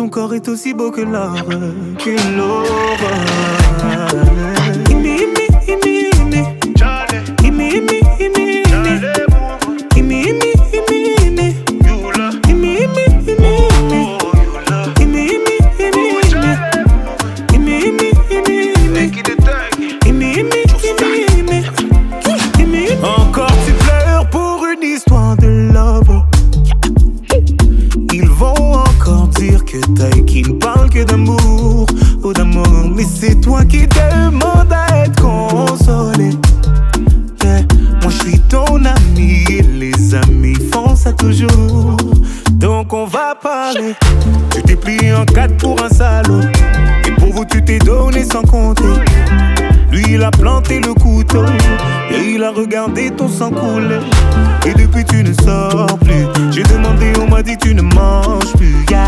ton corps est aussi beau que l'or, que l'aurore. Encore tu pleures pour une histoire de love. Ils vont encore dire que t'as qui ne parle que d'amour ou d'amour. Mais c'est toi qui demandes à être consolé. Yeah. Moi je suis ton ami et les amis font ça toujours. Donc on va parler. Tu t'es plié en quatre pour un salaud. Et pour vous tu t'es donné sans compter. Lui il a planté le couteau et il a regardé ton sang couler. Et depuis tu ne sors plus. J'ai demandé, on m'a dit tu ne manges plus. Yeah.